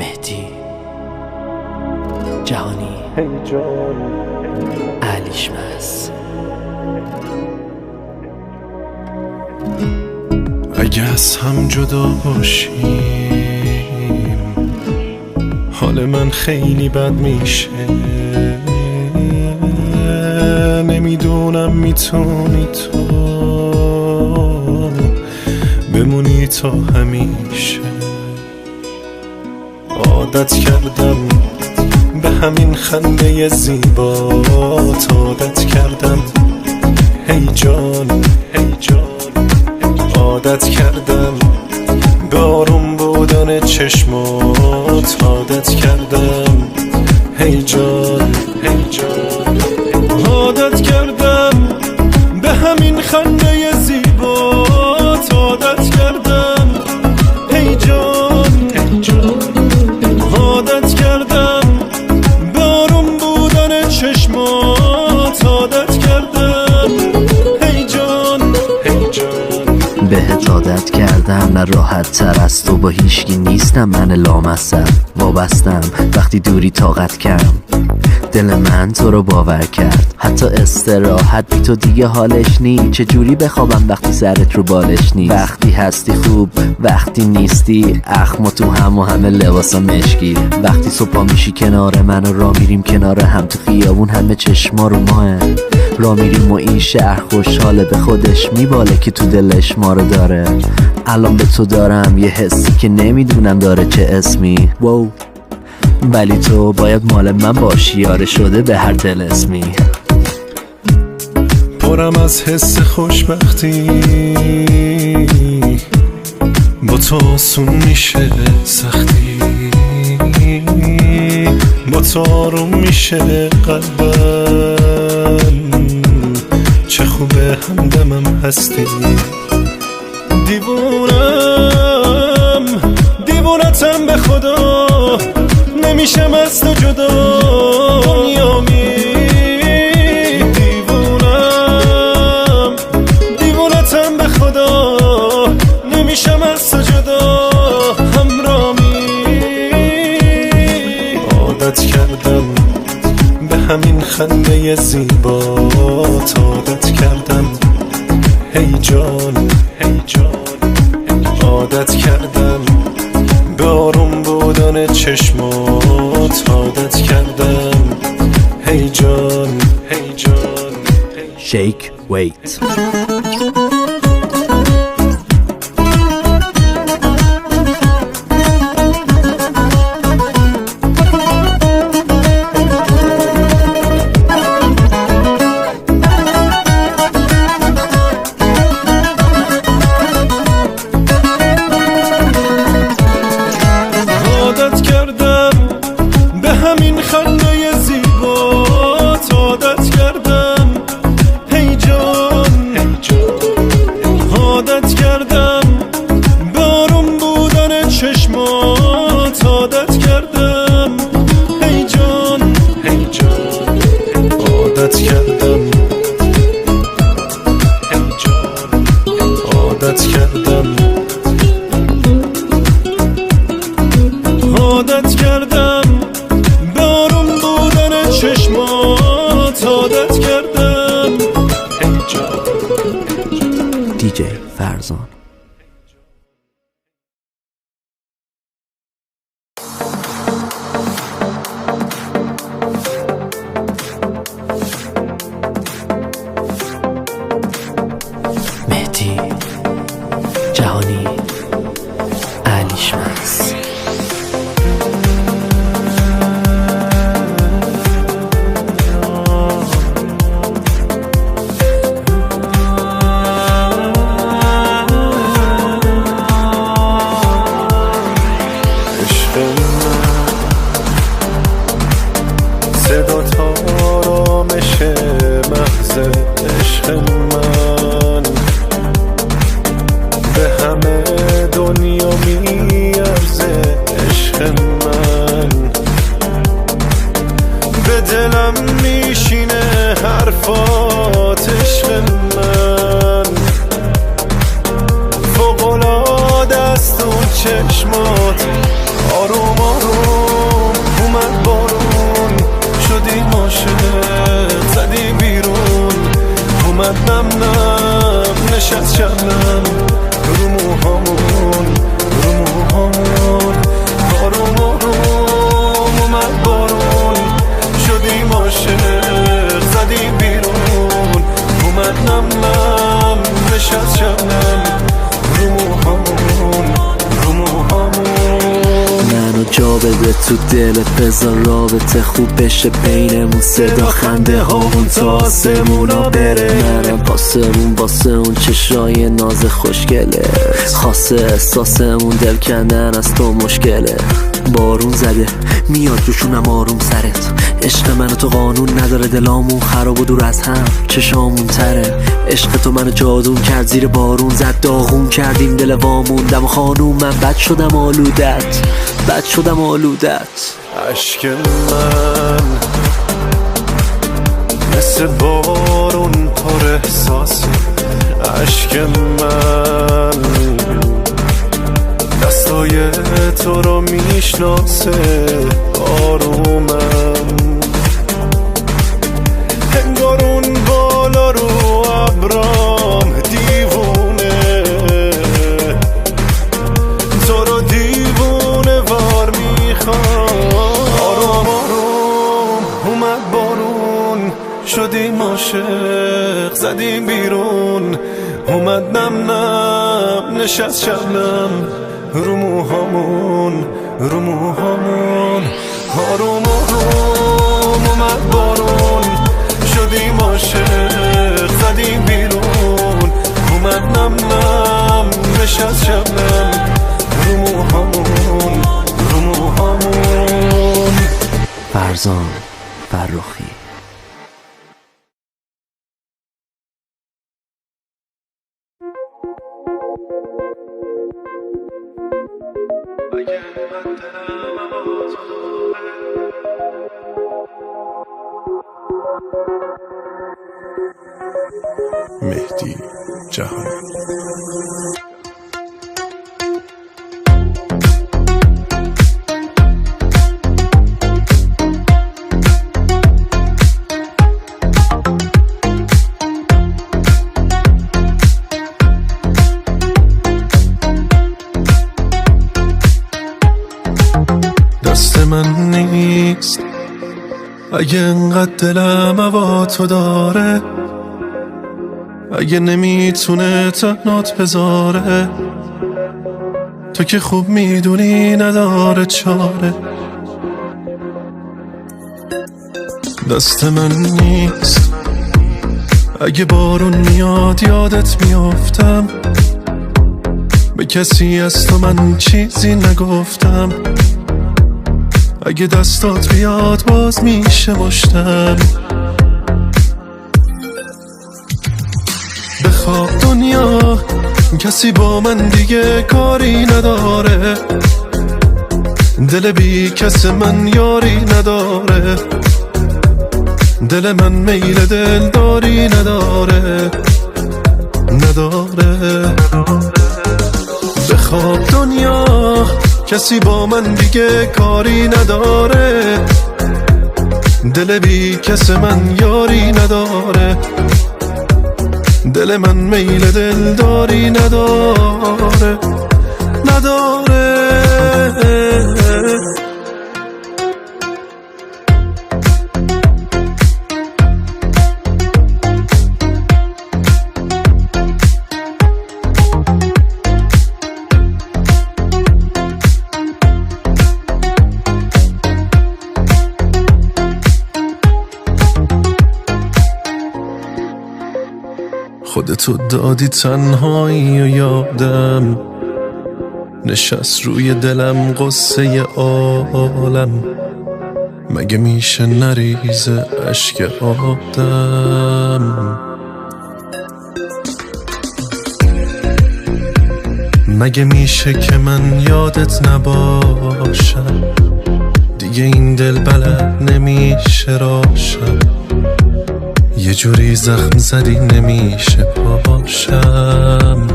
مهدی جهانی علیشمس. اگه از هم جدا باشیم حال من خیلی بد میشه، نمیدونم میتونی تو بمونی تا همیشه. عادت کردم به همین خنده زیبات، عادت کردم هی جان هی جان، عادت کردم به آروم بودن چشمات، عادت کردم هی جان هی جان، عادت کردم به همین خنده زیبات، عادت کردم هی جان هی جان، عادت کردم به آروم بودن چشمات، عادت کردم هی جان هی جان. بهت عادت کردم نه راحت تر از تو، با هیچکی نیستم من لامصب، وابستم وقتی دوری طاقت کم، دل من تو رو باور کرد، حتی استراحت بی تو دیگه حالش نی، چجوری بخوابم وقتی سرت رو بالش نی، وقتی هستی خوب وقتی نیستی اخم و تو هم و همه لباسا مشکی، وقتی صبح میشی کنار من و را میریم کنار هم تو خیابون همه چشما رو ماه، را میریم و این شهر خوشحاله به خودش میباله که تو دلش ما رو داره. الان به تو دارم یه حسی که نمیدونم داره چه اسمی، واو، ولی تو باید مال من باشی، یاره شده به هر دل اسمی. پرم از حس خوشبختی، با تو آسون میشه سختی، با تو آروم میشه قلبم، چه خوبه همدمم هستی. دیوونم دیوونتم به خدا، نمیشم از تو جدا، دنیامی دیوونم دیوونتم به خدا، نمیشم از تو جدا، همرامی. عادت کردم به همین خنده زیبات، عادت کردم هی جان هی جان، عادت کردم به آروم بودن چشمات، عادت کردم هی جان هی جان. شیک ویت. عادت کردم به همین خنده زیبات، عادت کردم هی جان هی جان، جا بده تو دلت، بذار رابطه خوب بشه بینمون، صدا خنده هامون تا آسمونا بره. منم واسه اون چشای ناز خوشگله، خاصه احساسمون دل کندن از تو مشکله. بارون زده میاد جوشونم آروم سرت، عشق من و تو قانون نداره، دلامون خراب و دور از هم چشامون تره. عشق تو منو جادون کرد، زیر بارون زد داغون کردیم دل واموندم. خانوم من بد شدم آلودت. عشق من مثل بارون پر احساسی، عشق من دستای تو رو میشناسه. آرومم انگار اون بالا رو ابرام دیوونه، تو رو دیوونه وار میخوام. آروم آروم اومد بارون، شدیم عاشق زدیم بیرون. اومد نم نم نشست شبنم رو موهامون. آروم آروم اومد بارون، شدیم عاشق زدیم بیرون. اومد نم نم نشست شبنم رو موهامون. فرزان فرخی. مهدی جهانی. دست من نیست اگه انقدر دلم هوا تو داره، اگه نمیتونه تنات بذاره، تو که خوب میدونی نداره چاره. دست من نیست اگه بارون میاد یادت میافتم، به کسی از تو من چیزی نگفتم. اگه دستات بیاد باز میشه مشتم. بخواب دنیا کسی با من دیگه کاری نداره، دل بی کس من یاری نداره، دل من میل دلداری نداره. بخواب دنیا کسی با من دیگه کاری نداره، دل بی کس من یاری نداره، دل من میل دلداری نداره. خودتو دادی تنهایی و یادم، نشست روی دلم قصه عالم. مگه میشه نریزه اشک آدم؟ مگه میشه که من یادت نباشم؟ دیگه این دل بلد نمیشه راشم، یه جوری زخم زدی نمیشه پاشم.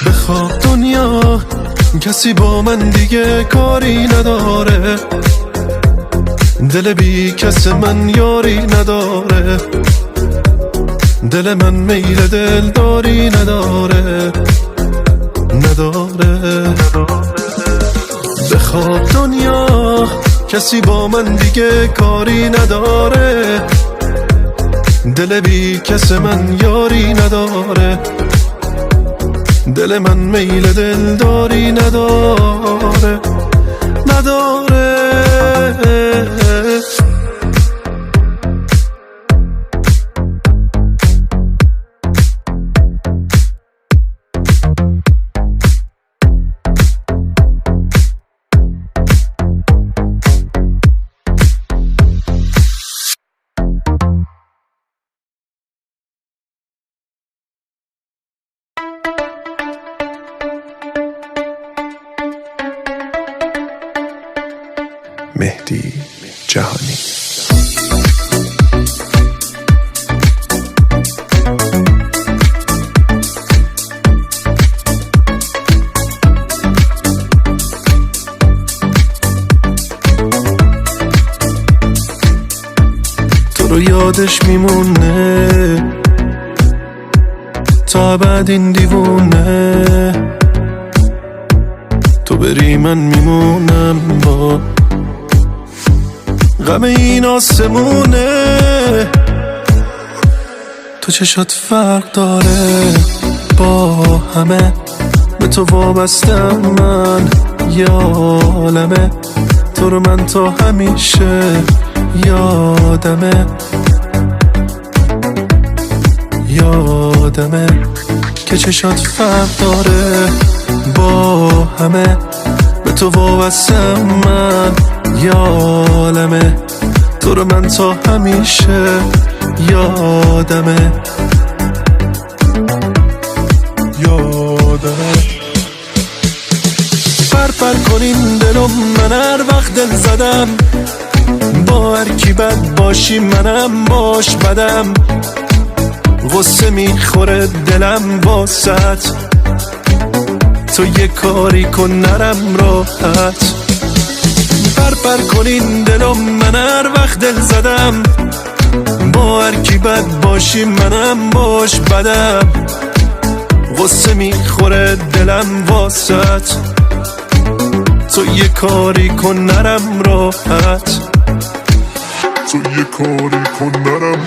بخواب دنیا کسی با من دیگه کاری نداره، دل بی کس من یاری نداره، دل من میل دلداری نداره. بخواب دنیا کسی با من دیگه کاری نداره، دل بی کس من یاری نداره، دل من میل دلداری نداره مهدی جهانی. تو رو یادش میمونه تا بعد این دیوونه، تو بری من میمونم با غم این آسمونه. تو چشات فرق داره با همه، به تو وابستم من یالمه، تو رو من تا همیشه یادمه که چشات فرق داره با همه، به تو وابستم من یالمه، تو رو من تا همیشه یادمه پر کنین دلم، من هر وقت دل زدم با هر کی بد باشی منم باش بدم، غصه میخوره دلم واسط، تو یه کاری کن نرم راحت. پر کنین دلم، من هر وقت دل زدم با هر کی بد باشی منم باش بدم، غصه میخوره دلم واسط، تو یه کاری کن نرم راحت، تو یه کاری کن نرم.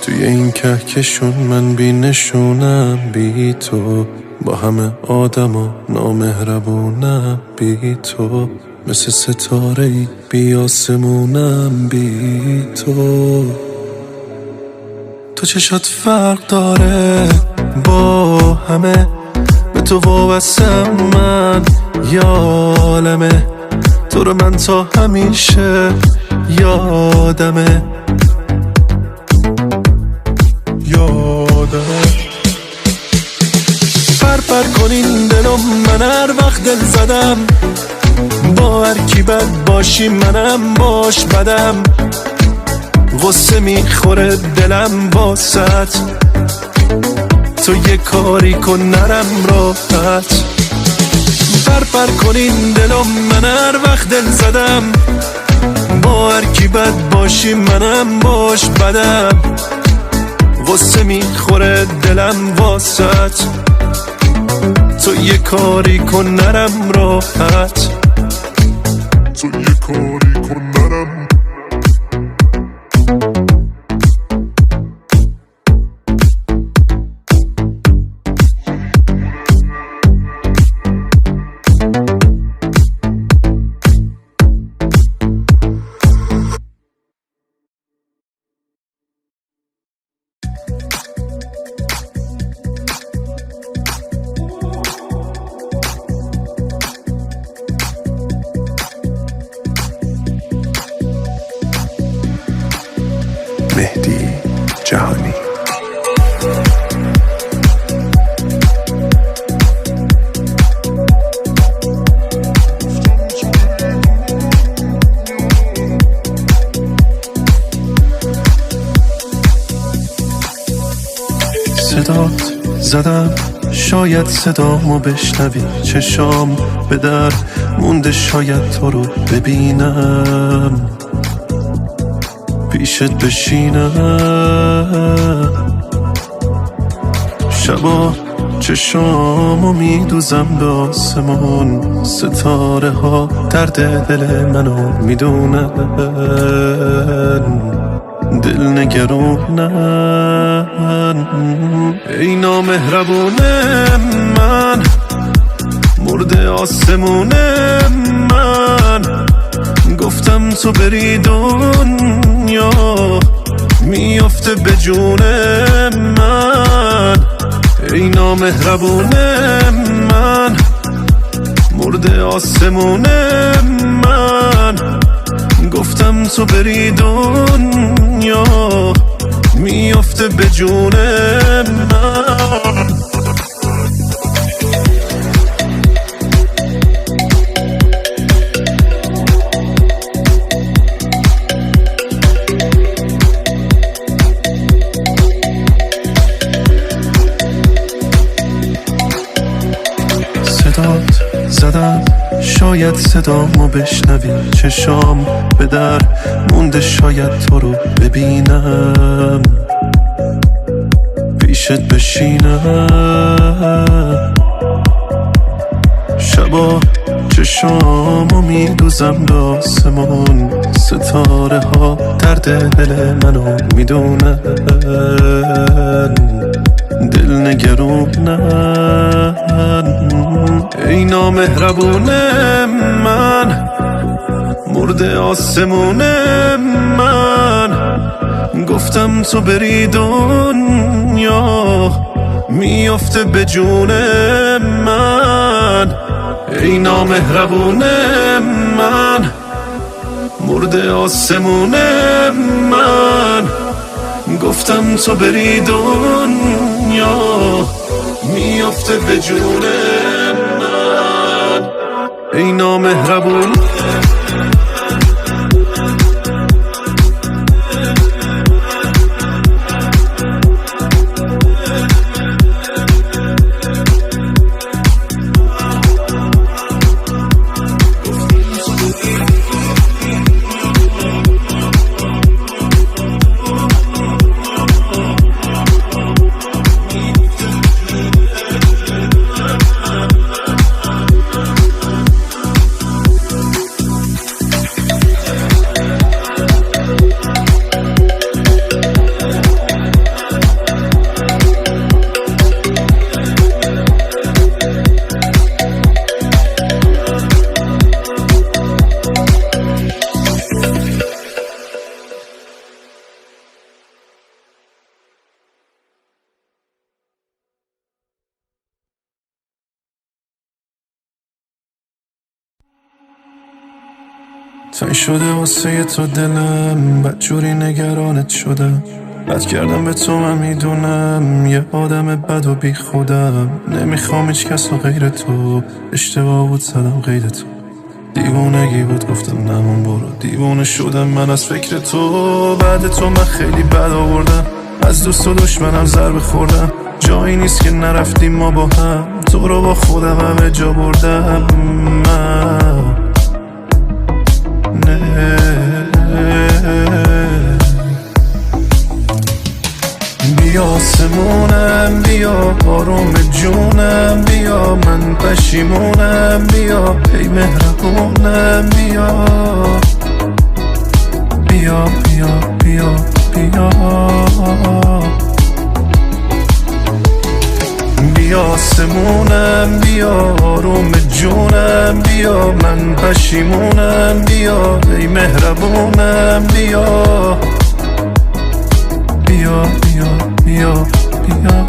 توی این کهکشون من بی نشونم بی تو، با همه آدما نامهربونم بی تو، مثل ستاره‌ای بی آسمونم بی تو. تو چشات فرق داره با همه، به تو وابستم من یالمه، تو رو من تا همیشه یادمه پر کنین دلم، من هر وقت دل زدم با هر کی بد باشی منم باش بدم، غصه میخوره دلم واسط، تو یه کاری کن نرم راحت. پر کنین دلم، من هر وقت دل زدم با هر کی بد باشی منم باش بدم، غصه میخوره دلم واسط، تو یه کاری کن نرم راحت، تو یه کاری کن نرم. مهدی جهانی. صدات زدم شاید صدامو بشنوی، چشام به در مونده شاید تو رو ببینم، پیشت بشینم، شبا چشامو میدوزم به آسمون، ستاره ها درد دل منو میدونن، دل نگرونن. ای نامهربون من، مرده آسمون من، گفتم تو بری دنیا میافته به جون من. ای نامهربون من، مرده آسمون من، گفتم تو بری دنیا میافته به جون من. زدم شاید صدامو بشنوی، چشام به در مونده شاید تو رو ببینم، پیشت بشینم. شبا چشامو میدوزم به آسمون، ستاره ها درد دل منو میدونن، دل نگرونن. ای نامهربون من، مرده آسمون من، گفتم تو بری دنیا میافته به جون من. ای نامهربون من، مرده آسمون من، گفتم تو بری دنیا میافته به جون من. ای نامهربون تنگ شده واسه تو دلم، بدجوری نگرانت شدم، بد کردم به تو من میدونم، یه آدم بد و بی خودم، نمیخوام هیچ کس و غیر تو، اشتباه بود زدم قید تو، دیوونگی بود گفتم نمون برو، دیوونه شدم من از فکر تو، بعد تو من خیلی بد آوردم، از دوست و دشمنم ضربه خوردم، جایی نیست که نرفتیم ما با هم، تو رو با خودم همه جا بردم من. بیا آسمونم، بیا آروم جونم، بیا من پشیمونم، بیا ای مهربونم، بیا بیا بیا بیا بیا بیا آسمونم، بیا آروم جونم، بیا من پشیمونم، بیا ای مهربونم، بیا بیا بیا بیا بیا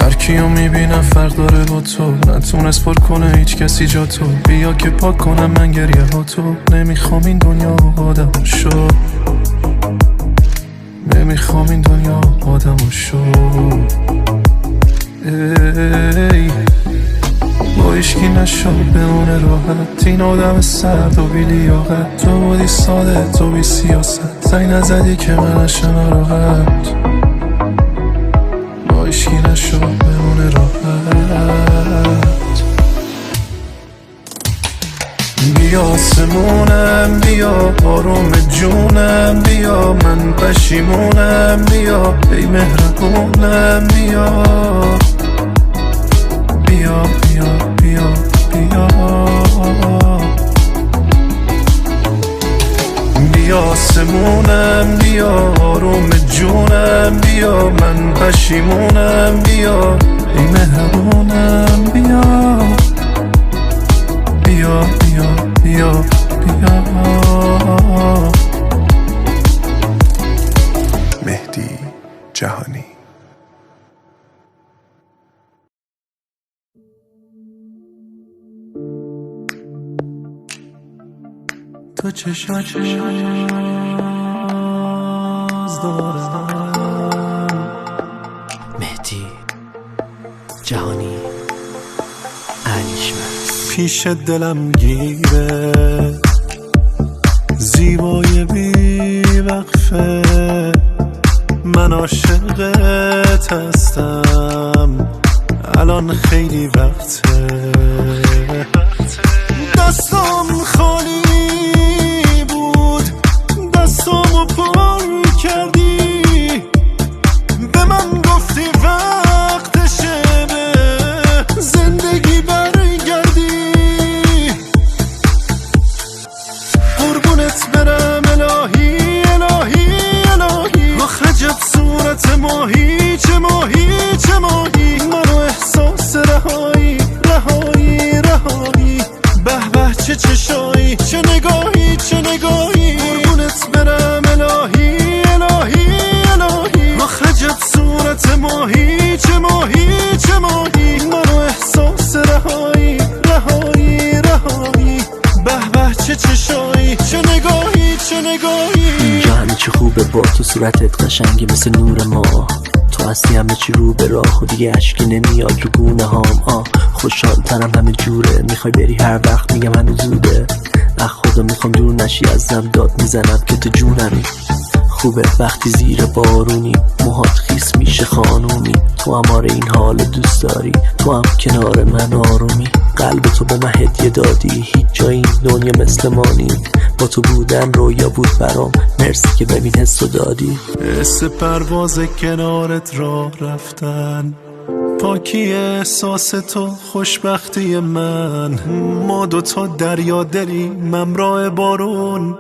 هرکیو میبینم فرق داره با تو، نتونست پر کنه هیچ کسی جا تو، بیا که پاک کنم من گریه ها تو، نمیخوام این دنیا آدم شو، نمیخوام این دنیا آدم شو. ای با عشقی نشو بمونه راحت، این آدم سرد و بی لیاقت، تو بودی ساده تو بی سیاست، زنگ نزدی که من اشم راحت، با عشقی نشو بمونه راحت. بیا سمونم، بیا آروم جونم، بیا من پشیمونم، بیا ای مهربونم، بیا بیا بیا بیا بیا بیا سمونم، بیا آروم جونم، بیا من پشیمونم، بیا ای مهربونم، بیا بیا بیا بیا بیا مهدی جهانی. تو چشات باز دارم. مهدی جهانی علیشمس. پیش دلم گیره زیبای بی وقفه، من عاشقت هستم الان خیلی وقته. دستم خالی بود، دستامو پر کردی، به من گفتی وقتشه به زندگی برگردی. قربونت برم الهی الهی الهی، آخ عجب صورت ماهی، چه ماهی چه ماهی، منو احساس رهایی رهایی رهایی. به به چه چشایی، چه نگاهی چه نگاهی، قربونت برم الهی الهی الهی، آخ عجب صورت ماهی، چه ماهی چه ماهی، منو احساس رهایی رهایی رهایی. به به چه چشایی، چه نگاهی چه نگاهی. اینجا همه چی خوبه با تو، صورتت قشنگه مثل نور ماه، تو هستی همه چی رو به راه و دیگه اشکی نمیاد رو گونه هام. خوشحال ترم همه جوره، میخوای بری هر وقت میگم هنوز زوده. خدا میخوام دور نشی ازم، داد میزنم که تو جونمی. خوبه وقتی زیر بارونی، موهات خیس میشه خانومی، تو هم آره این حال دوست داری، تو هم کنار من آرومی. قلب تو به من هدیه دادی، هیچ جای این دنیا مثل ما نی، با تو بودن رویا بود برام، مرسی که ببین حسو دادی. حس پرواز کنارت راه رفتن، پاکی احساس تو خوشبختی من، ما دوتا دریا دلیم همراه بارون،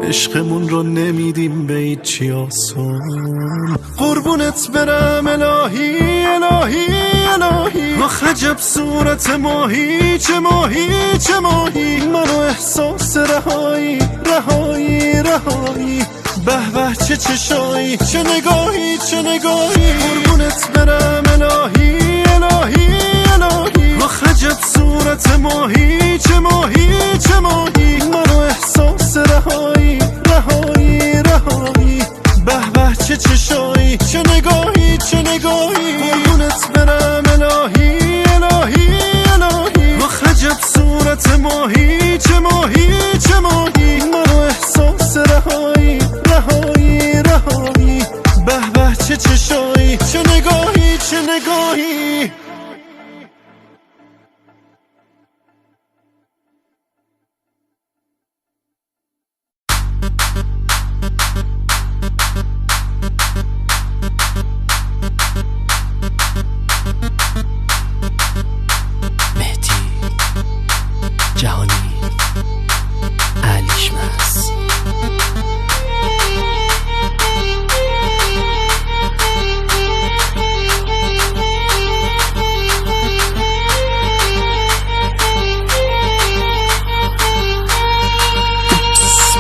عشقمون رو نمیدیم به هیچی آسون. قربونت برم الهی الهی الهی، آخ عجب صورت ماهی، چه ماهی چه ماهی، منو احساس رهایی رهایی رهایی. به به چه چشایی، چه نگاهی چه نگاهی، قربونت برم الهی الهی الهی، آخ عجب صورت ماهی، چه ماهی چه ماهی، منو احساس رهایی رهایی رهایی. به به چه چشایی، چه نگاهی چه نگاهی، قربونت برم الهی الهی الهی، آخ عجب صورت ماهی، چه ماهی چه ماهی، منو احساس رهایی رهایی رهایی. به به چه چشایی، چه نگاهی چه نگاهی.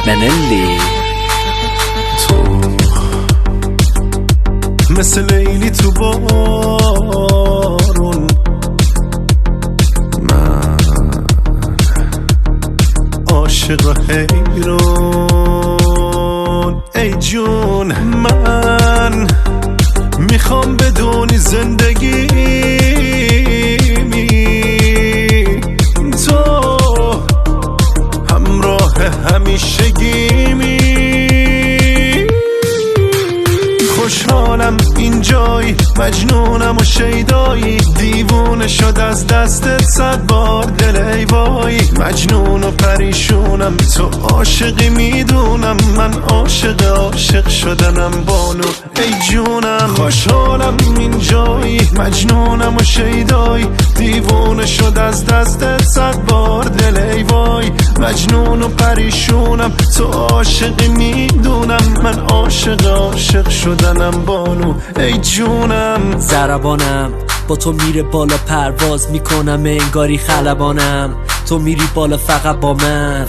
منلی تو مثل لیلی تو بارون، من عاشق حیران. ای جون من میخوام بدونی زندگی تو همراه همیشگیمی. خوشحالم اینجایی، مجنونم و شیدایی، دیوونه شد از از دستت 100 بار دل ای وای مجنون و پریشونم تو عاشقی میدونم من عاشق شدنم بانو ای جونم خوشحالم این جایی مجنونم و شیدایی دیوونه شد از دستت 100 بار دل ای وای مجنون و پریشونم تو عاشقی میدونم من عاشق شدنم بانو ای جونم ضربانم با تو میره بالا پرواز میکنم انگاری خلبانم تو میری بالا فقط با من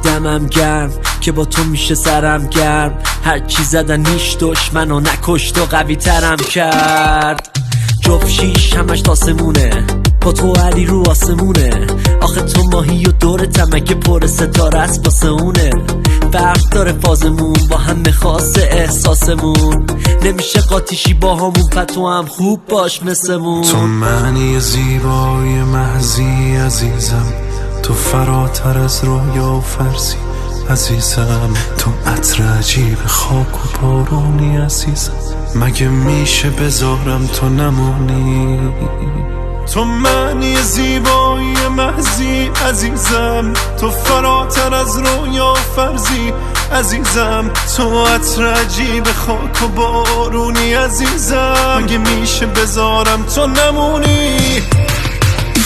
دمم گرم که با تو میشه سرم گرم هر چی زدن هیچ دشمنو نکشت و قوی ترم کرد جفت شیش همش تاسمونه با تو علی رو آسمونه آخه تو ماهی و دور تمکه پر ستاره است واسه اونه فرق داره فازمون با همه خاصه احساسمون نمیشه قاطیشی با همون پتو هم خوب باش مثلمون تو معنی زیبای محضی عزیزم تو فراتر از رویا و فرضی عزیزم تو عطر عجیب خاک و بارونی عزیزم مگه میشه بذارم تو نمونی تو معنی زیبایی محضی عزیزم تو فراتر از رویا و فرضی عزیزم تو عطر عجیب خاک و بارونی عزیزم مگه میشه بذارم تو نمونی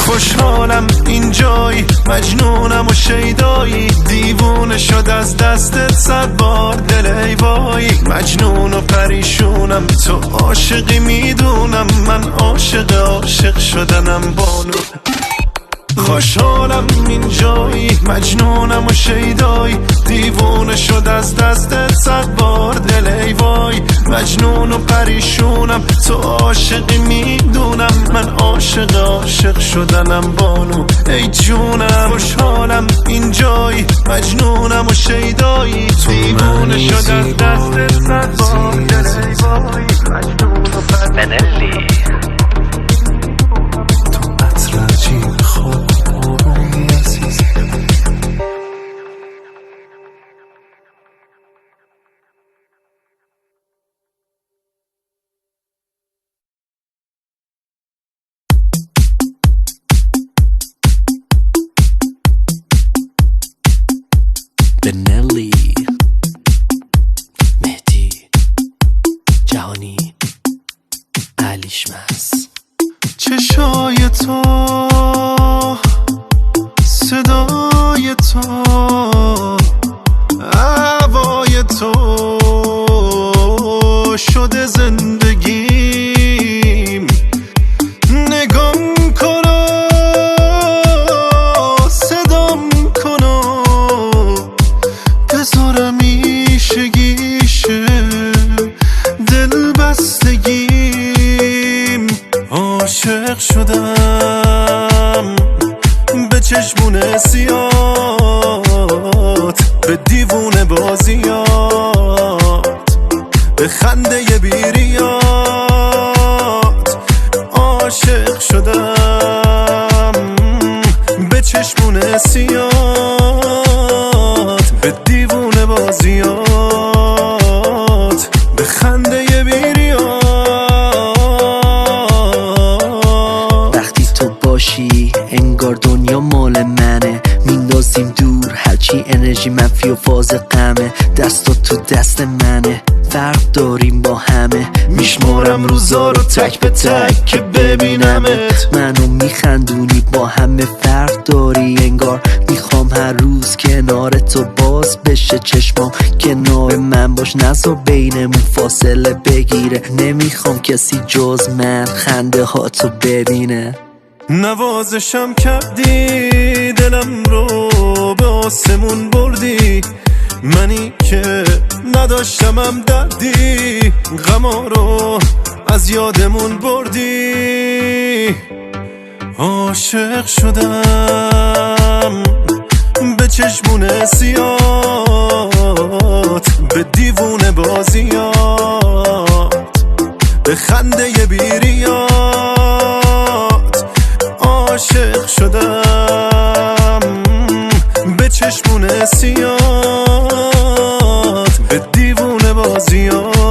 خوشحالم این جایی مجنونم و شیدایی دیوونه شد از دستت 100 بار دل ای وای مجنون و پریشونم تو عاشقی میدونم من عاشق شدنم بانو خوشحالم این جایی مجنونم و شیدایی دیوونه شد از دستت 100 بار دل ای وای مجنون و پریشونم تو عاشقی میدونم من عاشق شدنم بانو ای جونم خوشحالم این جایی مجنونم و شیدایی دیوونه شد از دستت 100 بار دل ای وای مجنون و پریشونم تو عطر عجیب خاک و بارونی عزیزم بنلی مهدی جهانی علیشمس چشای تو صدای تو هوای تو شده زندگیم نگام کنو صدام کنو بذارم ایشگیشه دل بستگیم عاشق شدم به چشمون سیات به دیوونه بازیات به خنده بیریات عاشق شدم به چشمون سیات به دیوونه بازیات به خنده بیریات وقتی تو باشی انگار دنیا مال منه میندازیم دور هرچی انرژی منفی و فاز غمه دستا تو دست منه فرق داریم با همه میشمارم روزا رو تک به تک که ببینمت منو میخندونی با همه فرق داری انگار میخوام هر روز کنار تو باز بشه چشمام کنار من باش نذار بینمون فاصله بگیره نمیخوام کسی جز من خنده ها تو ببینه نوازشم کردی دلم رو به آسمون بردی منی که نداشتمم دردی غما رو از یادمون بردی عاشق شدم به چشمون سیات به دیوونه بازیات به خنده بیریات عاشق شدم به چشمون سیات به دیوونه بازیات